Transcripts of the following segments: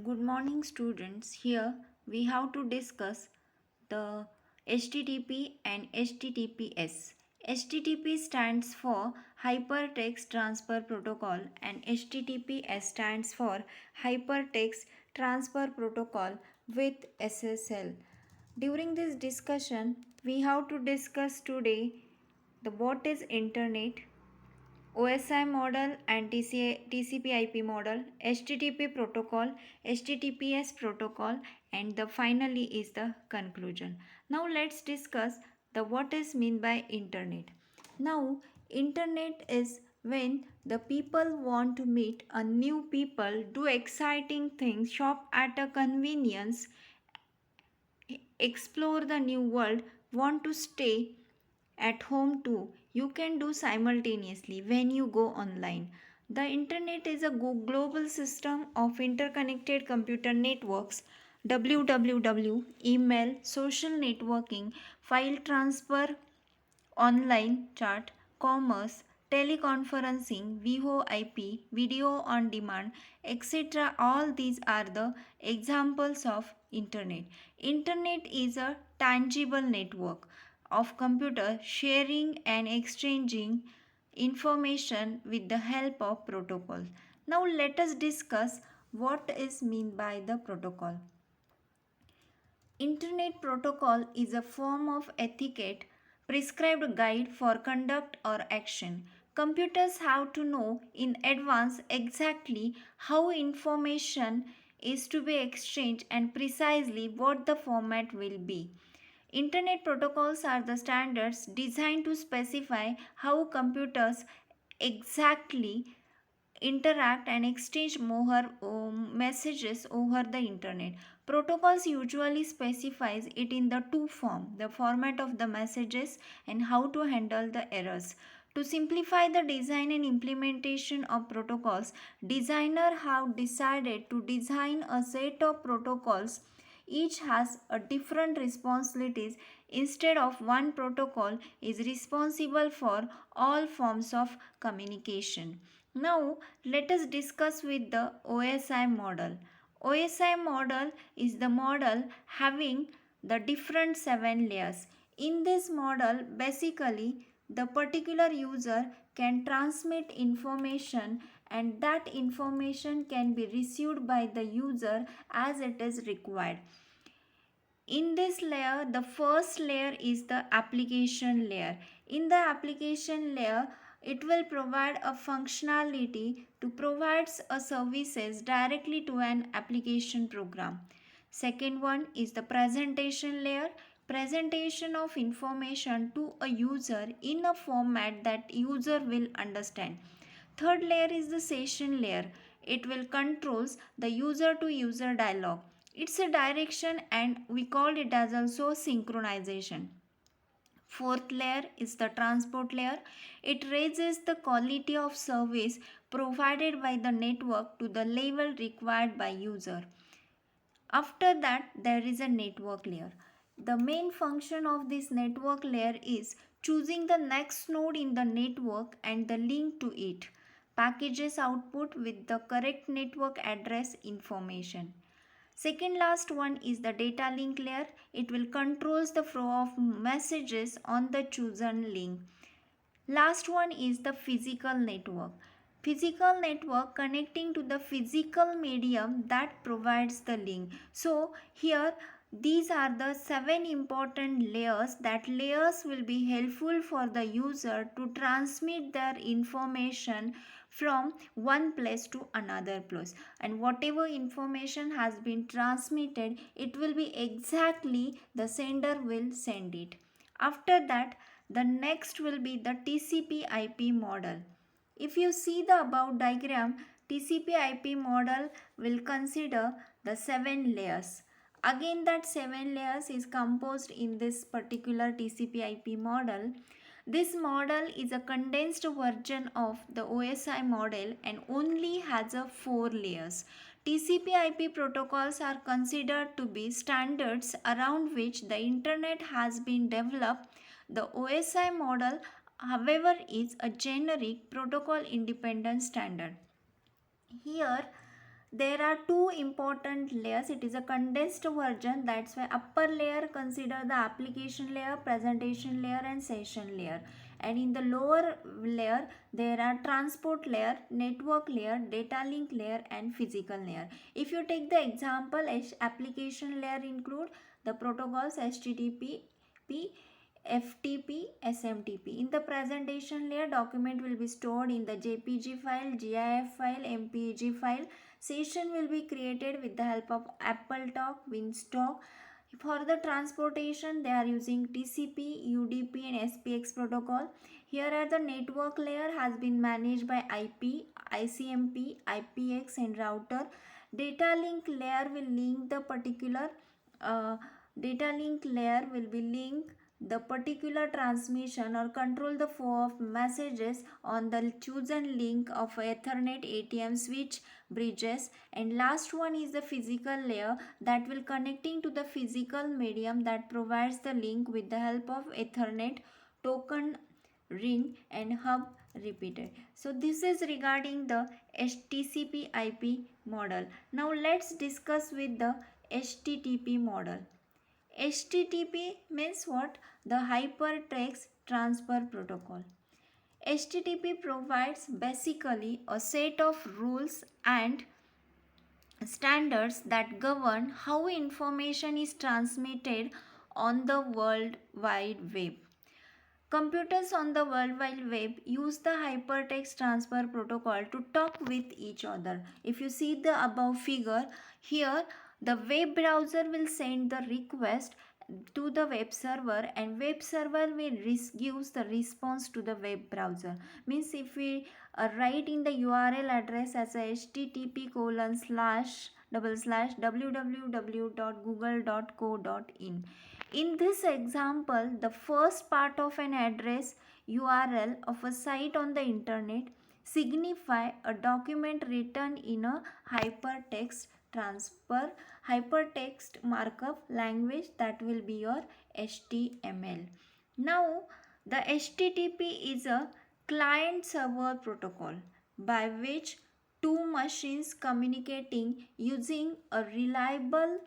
Good morning, students. Here we have to discuss the HTTP and HTTPS. HTTP stands for Hypertext Transfer Protocol and HTTPS stands for Hypertext Transfer Protocol with SSL. During this discussion, we have to discuss today the what is internet, OSI model and TCP/IP model, HTTP protocol, HTTPS protocol, and the finally is the conclusion. Now let's discuss the what is mean by internet. Now internet is when the people want to meet a new people, do exciting things, shop at a convenience, explore the new world, want to stay at home too. You can do simultaneously when you go online. The internet is a global system of interconnected computer networks. www, email, social networking, file transfer, online chat, commerce, teleconferencing, VoIP, video on demand, etc. All these are the examples of internet. Internet is a tangible network of computer sharing and exchanging information with the help of protocols. Now let us discuss what is meant by the protocol. Internet protocol is a form of etiquette prescribed guide for conduct or action. Computers have to know in advance exactly how information is to be exchanged and precisely what the format will be. Internet protocols are the standards designed to specify how computers exactly interact and exchange more messages over the internet. Protocols usually specifies it in the two form, the format of the messages and how to handle the errors. To simplify the design and implementation of protocols, designer have decided to design a set of protocols. Each has a different responsibilities. Instead of one protocol is responsible for all forms of communication. Now let us discuss with the OSI model. OSI model is the model having the different 7 layers. In this model, basically the particular user can transmit information and that information can be received by the user as it is required. In this layer, the first layer is the application layer. In the application layer, it will provide a functionality to provide a services directly to an application program. Second one is the presentation layer. Presentation of information to a user in a format that user will understand. Third layer is the session layer. It will controls the user to user dialogue. It's a direction and we call it as also synchronization. Fourth layer is the transport layer. It raises the quality of service provided by the network to the level required by user. After that, there is a network layer. The main function of this network layer is choosing the next node in the network and the link to it. Packages output with the correct network address information. Second last one is the data link layer. It will controls the flow of messages on the chosen link. Last one is the physical network. Physical network connecting to the physical medium that provides the link. So here these are the 7 important layers. That layers will be helpful for the user to transmit their information from one place to another place, and whatever information has been transmitted, it will be exactly the sender will send it. After that, the next will be the TCP/IP model. If you see the above diagram, TCP/IP model will consider the 7 layers. Again, that 7 layers is composed in this particular TCP/IP model. This model is a condensed version of the OSI model and only has a 4 layers. TCP/IP protocols are considered to be standards around which the internet has been developed. The OSI model, however, is a generic protocol independent standard. Here there are two important layers. It is a condensed version. That's why upper layer consider the application layer, presentation layer and session layer. And in the lower layer, there are transport layer, network layer, data link layer and physical layer. If you take the example, application layer include the protocols HTTP, FTP, SMTP. In the presentation layer, document will be stored in the JPG file, GIF file, MPEG file. Session will be created with the help of AppleTalk, Winstock. For the transportation, they are using TCP, UDP and SPX protocol. Here are the network layer has been managed by IP, ICMP, IPX and router. Data link layer will link the particular uh, data link layer will be link the particular transmission or control the flow of messages on the chosen link of Ethernet ATM switch bridges. And last one is the physical layer that will connecting to the physical medium that provides the link with the help of Ethernet token ring and hub repeated. So this is regarding the HTTP IP model. Now let's discuss with the HTTP model. HTTP means what? The Hypertext Transfer Protocol. HTTP provides basically a set of rules and standards that govern how information is transmitted on the World Wide Web. Computers on the World Wide Web use the Hypertext Transfer Protocol to talk with each other. If you see the above figure, here the web browser will send the request to the web server and web server will gives the response to the web browser. Means if we write in the URL address as a http://www.google.co.in. In this example, the first part of an address URL of a site on the internet signify a document written in a hypertext markup language, that will be your HTML. Now, the HTTP is a client server protocol by which two machines communicating using a reliable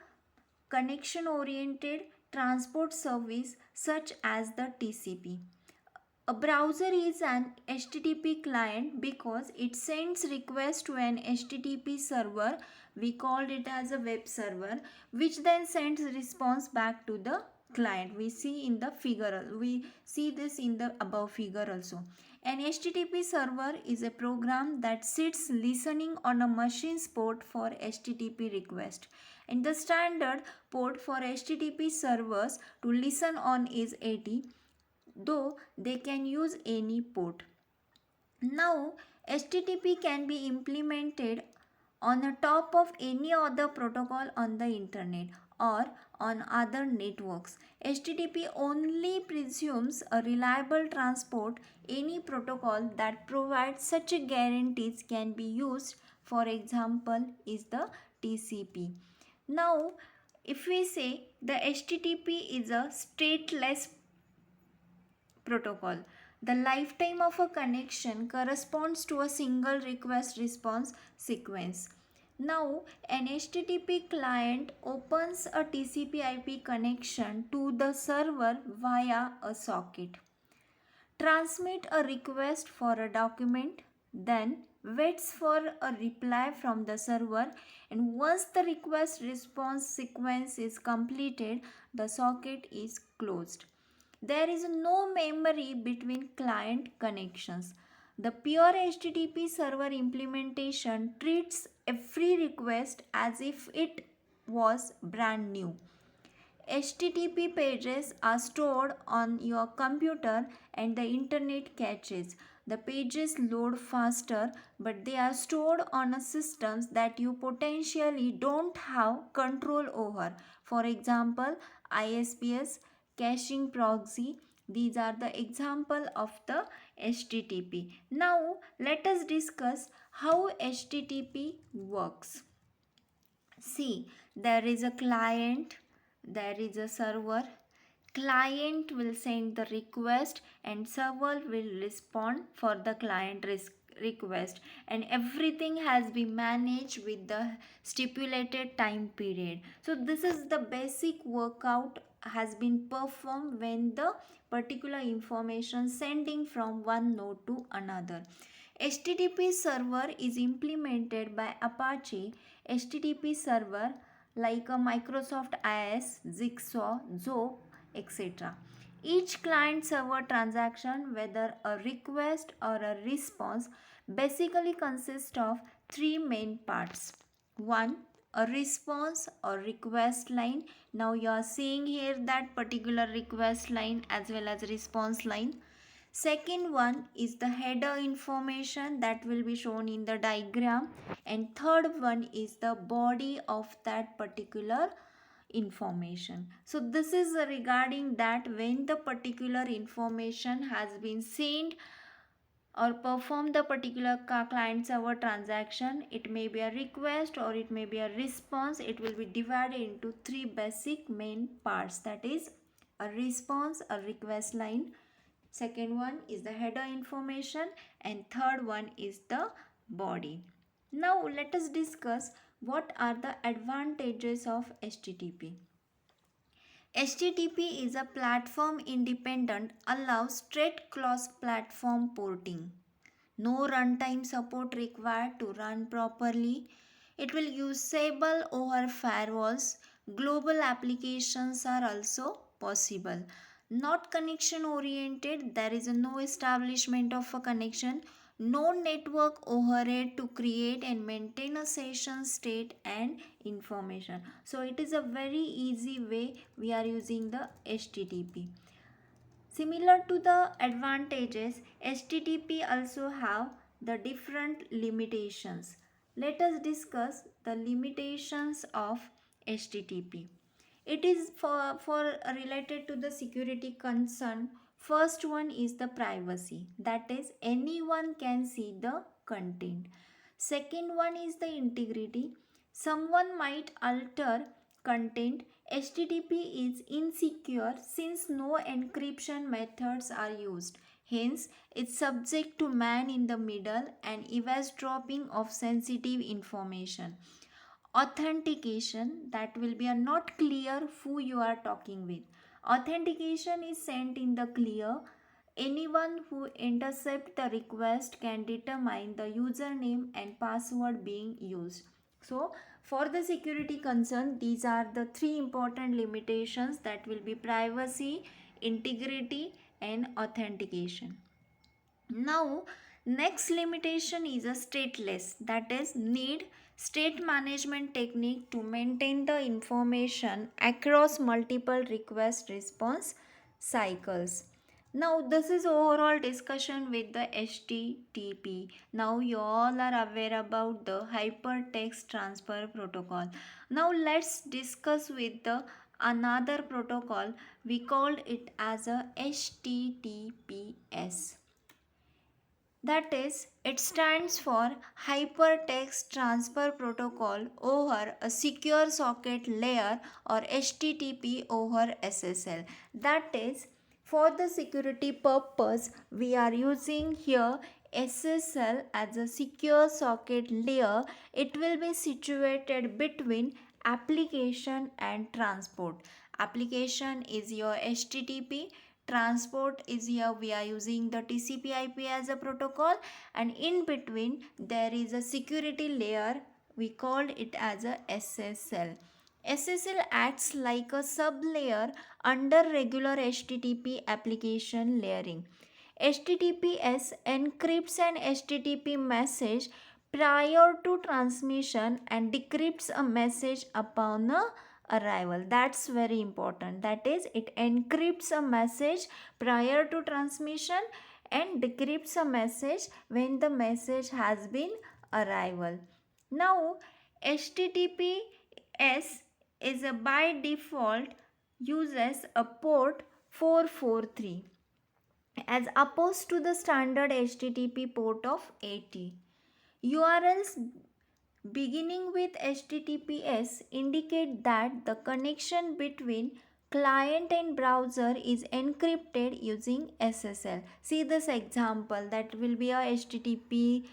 connection oriented transport service such as the TCP. A browser is an HTTP client because it sends requests to an HTTP server. We called it as a web server, which then sends response back to the client. We see in the figure, we see this in the above figure also. An HTTP server is a program that sits listening on a machine's port for HTTP request. And the standard port for HTTP servers to listen on is 80, though they can use any port. Now, HTTP can be implemented on the top of any other protocol on the internet or on other networks. HTTP only presumes a reliable transport. Any protocol that provides such a guarantees can be used. For example, is the TCP. Now, if we say the HTTP is a stateless protocol. The lifetime of a connection corresponds to a single request response sequence. Now, an HTTP client opens a TCP IP connection to the server via a socket, transmit a request for a document, then waits for a reply from the server, and once the request response sequence is completed, the socket is closed. There is no memory between client connections. The pure HTTP server implementation treats every request as if it was brand new. HTTP pages are stored on your computer and the internet caches. The pages load faster, but they are stored on a systems that you potentially don't have control over. For example, ISPs, caching proxy. These are the example of the HTTP. Now, let us discuss how HTTP works. See, there is a client, there is a server. Client will send the request and server will respond for the client request, and everything has been managed with the stipulated time period. So this is the basic workout has been performed when the particular information sending from one node to another. HTTP server is implemented by Apache HTTP server like a Microsoft IIS, Jigsaw, Zope, etc. Each client server transaction, whether a request or a response, basically consists of three main parts. One, a response or request line. Now you are seeing here that particular request line as well as response line. Second one is the header information that will be shown in the diagram, and third one is the body of that particular information. So this is regarding that when the particular information has been sent or perform the particular client server transaction, it may be a request or it may be a response. It will be divided into three basic main parts, that is a response, a request line, second one is the header information, and third one is the body. Now let us discuss what are the advantages of HTTP. HTTP is a platform independent, allows straight cross platform porting. No runtime support required to run properly. It will usable over firewalls. Global applications are also possible. Not connection oriented, there is no establishment of a connection. No network overhead to create and maintain a session state and information. So it is a very easy way we are using the HTTP. Similar to the advantages, HTTP also have the different limitations. Let us discuss the limitations of HTTP. It is for related to the security concern. First one is the privacy, that is anyone can see the content. Second one is the integrity. Someone might alter content. HTTP is insecure since no encryption methods are used. Hence, it's subject to man in the middle and eavesdropping of sensitive information. Authentication, that will be a not clear who you are talking with. Authentication is sent in the clear. Anyone who intercepts the request can determine the username and password being used. So, for the security concern, these are the three important limitations, that will be privacy, integrity, and authentication. Now, next limitation is a stateless, that is need state management technique to maintain the information across multiple request response cycles. Now, this is overall discussion with the HTTP. Now, you all are aware about the hypertext transfer protocol. Now, let's discuss with the another protocol. We called it as a HTTPS. That is, it stands for Hypertext Transfer Protocol over a Secure Socket Layer, or HTTP over SSL. That is, for the security purpose, we are using here SSL as a Secure Socket Layer. It will be situated between application and transport. Application is your HTTP, transport is here we are using the TCP IP as a protocol, and in between there is a security layer, we called it as a SSL. SSL acts like a sub layer under regular HTTP application layering. HTTPS encrypts an HTTP message prior to transmission and decrypts a message upon a arrival. That's very important. That is, it encrypts a message prior to transmission and decrypts a message when the message has been arrival. Now, HTTPS is a by default uses a port 443 as opposed to the standard HTTP port of 80. URLs beginning with HTTPS indicate that the connection between client and browser is encrypted using SSL. See this example, that will be a HTTP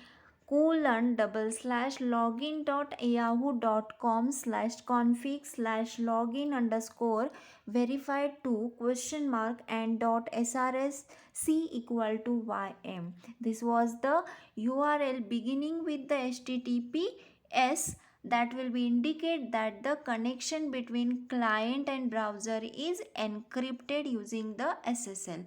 colon double slash login dot yahoo dot com slash config slash login underscore verified to question mark and dot srsc equal to ym. This was the URL beginning with the HTTPS, that will be indicate that the connection between client and browser is encrypted using the SSL.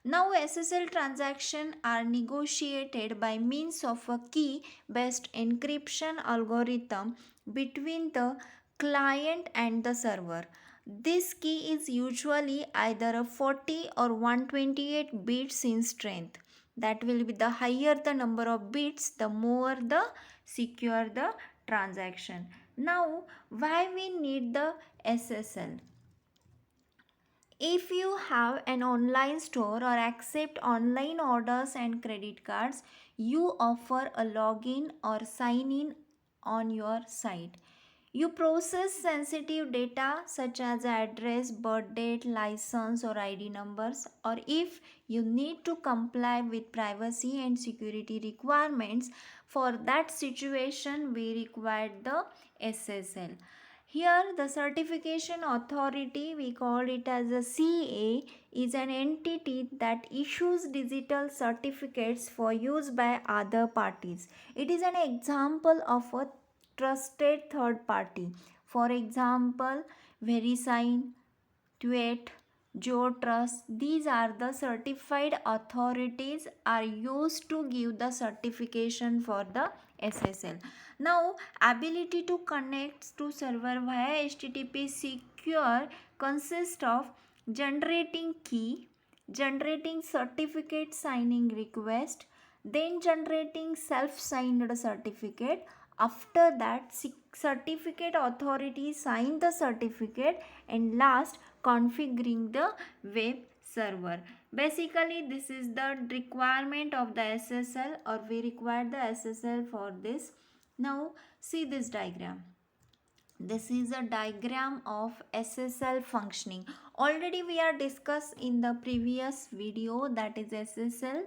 Now SSL transactions are negotiated by means of a key based encryption algorithm between the client and the server. This key is usually either a 40 or 128 bits in strength. That will be the higher the number of bits, the more the secure the transaction. Now, why we need the SSL? If you have an online store or accept online orders and credit cards, you offer a login or sign in on your site. You process sensitive data such as address, birth date, license, or ID numbers, or if you need to comply with privacy and security requirements. For that situation, we require the SSL. Here, the certification authority, we call it as a CA, is an entity that issues digital certificates for use by other parties. It is an example of a trusted third party. For example, VeriSign, Tweet, Trust. These are the certified authorities are used to give the certification for the SSL. Now, ability to connect to server via HTTP secure consists of generating key, generating certificate signing request, then generating self-signed certificate. After that, certificate authority sign the certificate, and last configuring the web server. Basically, this is the requirement of the SSL, or we require the SSL for this. Now, see this diagram. This is a diagram of SSL functioning. Already we are discussed in the previous video, that is SSL,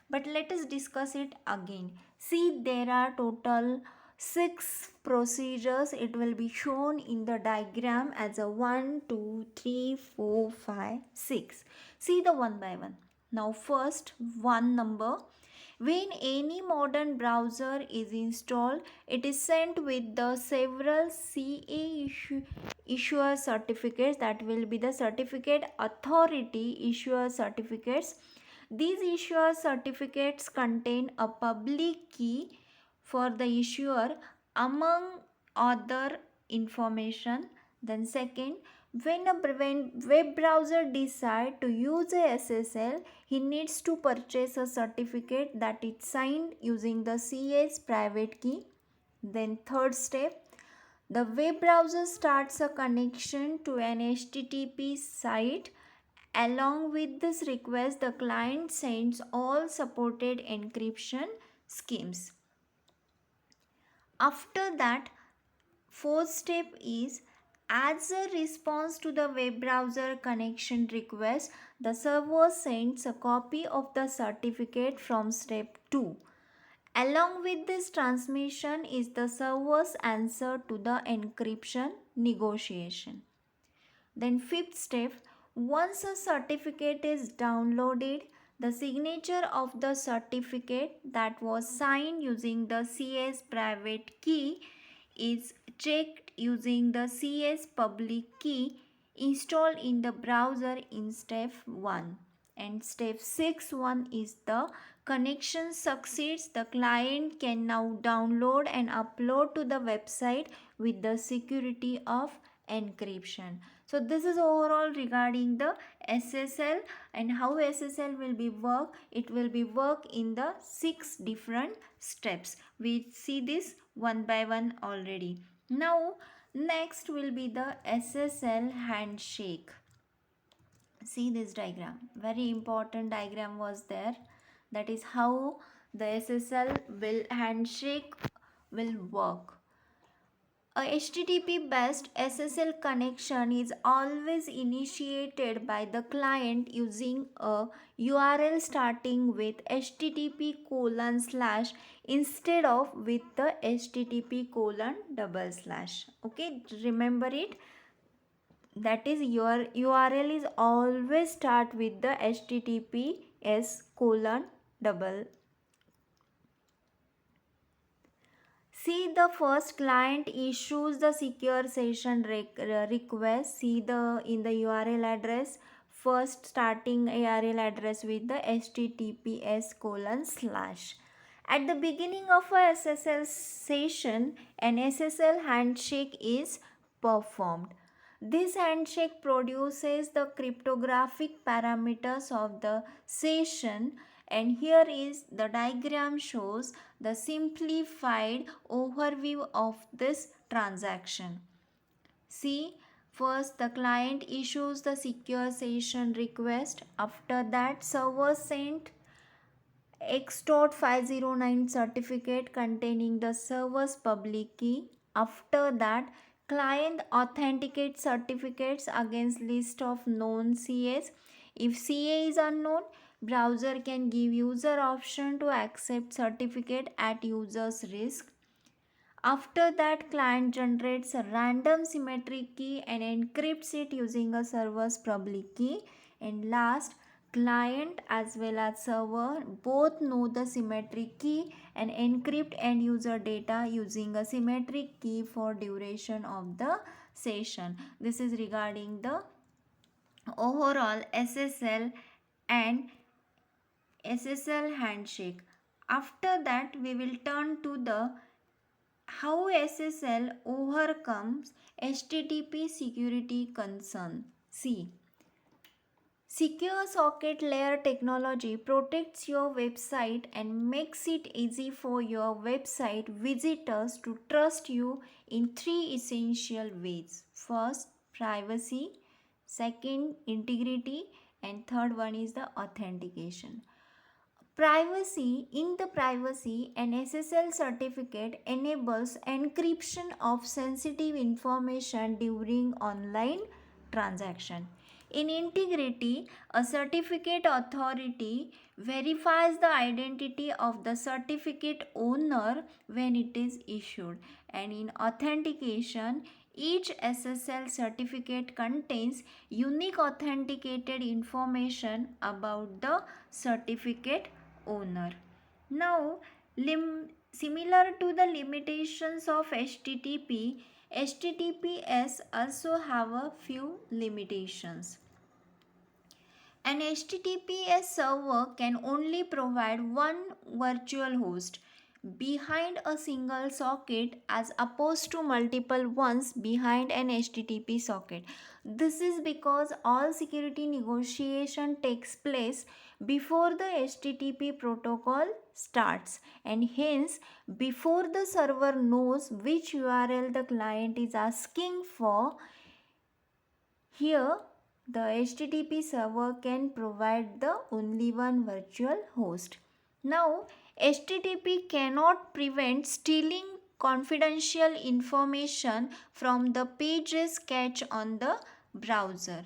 but let us discuss it again. See, there are total 6 procedures. It will be shown in the diagram as a 1, 2, 3, 4, 5, 6. See the one by one. Now first one number. When any modern browser is installed, it is sent with the several issuer certificates, that will be the certificate authority issuer certificates. These issuer certificates contain a public key for the issuer among other information. Then second, when a web browser decide to use a SSL, he needs to purchase a certificate that is signed using the CA's private key. Then third step, the web browser starts a connection to an HTTP site. Along with this request, the client sends all supported encryption schemes. After that, fourth step is, as a response to the web browser connection request, the server sends a copy of the certificate from step 2. Along with this transmission is the server's answer to the encryption negotiation. Then fifth step, once a certificate is downloaded, the signature of the certificate that was signed using the CS private key is checked using the CS public key installed in the browser in step 1. And step 6.1 is the connection succeeds. The client can now download and upload to the website with the security of encryption. So this is overall regarding the SSL and how SSL will be work. It will be work in the 6 different steps. We see this one by one already. Now next will be the SSL handshake. See this diagram, very important diagram was there. That is how the SSL handshake will work. A HTTP based SSL connection is always initiated by the client using a URL starting with HTTP colon slash instead of with the HTTP colon double slash. Okay, remember it. That is, your URL is always start with the HTTPS colon double. See, the first client issues the secure session request. See the in the URL address, first starting URL address with the HTTPS colon slash. At the beginning of a SSL session, an SSL handshake is performed. This handshake produces the cryptographic parameters of the session, and here is the diagram shows the simplified overview of this transaction. See, first the client issues the secure session request. After that, server sent X.509 certificate containing the server's public key. After that, client authenticates certificates against list of known CAs. If CA is unknown, browser can give user option to accept certificate at user's risk. After that, client generates a random symmetric key and encrypts it using a server's public key. And last, client as well as server both know the symmetric key and encrypt end user data using a symmetric key for duration of the session. This is regarding the overall SSL and SSL handshake. After that, we will turn to the how SSL overcomes HTTP security concern. See, secure socket layer technology protects your website and makes it easy for your website visitors to trust you in three essential ways. First, privacy, second, integrity, and third one is the authentication. Privacy. In the privacy, an SSL certificate enables encryption of sensitive information during online transaction. In integrity, a certificate authority verifies the identity of the certificate owner when it is issued. And in authentication, each SSL certificate contains unique authenticated information about the certificate owner. Now, similar to the limitations of HTTP, HTTPS also have a few limitations. An HTTPS server can only provide one virtual host behind a single socket as opposed to multiple ones behind an HTTP socket. This is because all security negotiation takes place before the HTTP protocol starts, and hence before the server knows which URL the client is asking for. Here, the HTTP server can provide the only one virtual host. Now, HTTP cannot prevent stealing confidential information from the pages cache on the browser.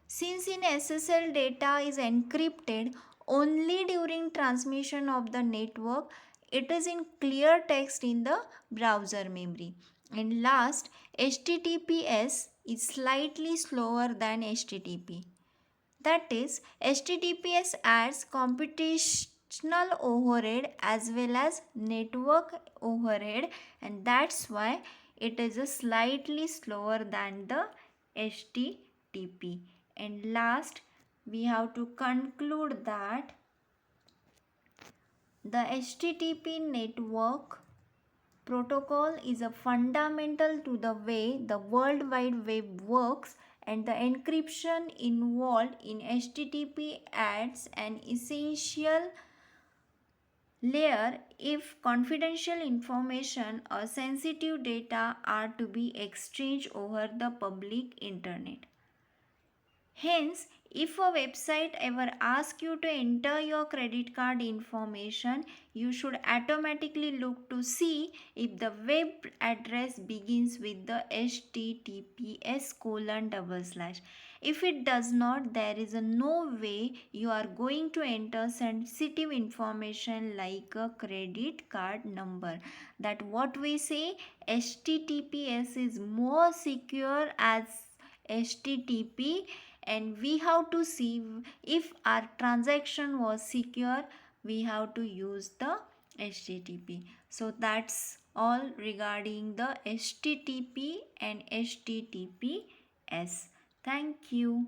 Since in SSL data is encrypted only during transmission of the network, it is in clear text in the browser memory. And last, HTTPS is slightly slower than HTTP. That is, HTTPS adds computational overhead as well as network overhead, and that's why it is a slightly slower than the HTTP. And last, we have to conclude that the HTTP network protocol is a fundamental to the way the World Wide Web works, and the encryption involved in HTTP adds an essential layer if confidential information or sensitive data are to be exchanged over the public internet. Hence, if a website ever asks you to enter your credit card information, you should automatically look to see if the web address begins with the https://. If it does not, there is no way you are going to enter sensitive information like a credit card number. That what we say, https is more secure as http, and we have to see if our transaction was secure, we have to use the http. So that's all regarding the http and https. Thank you.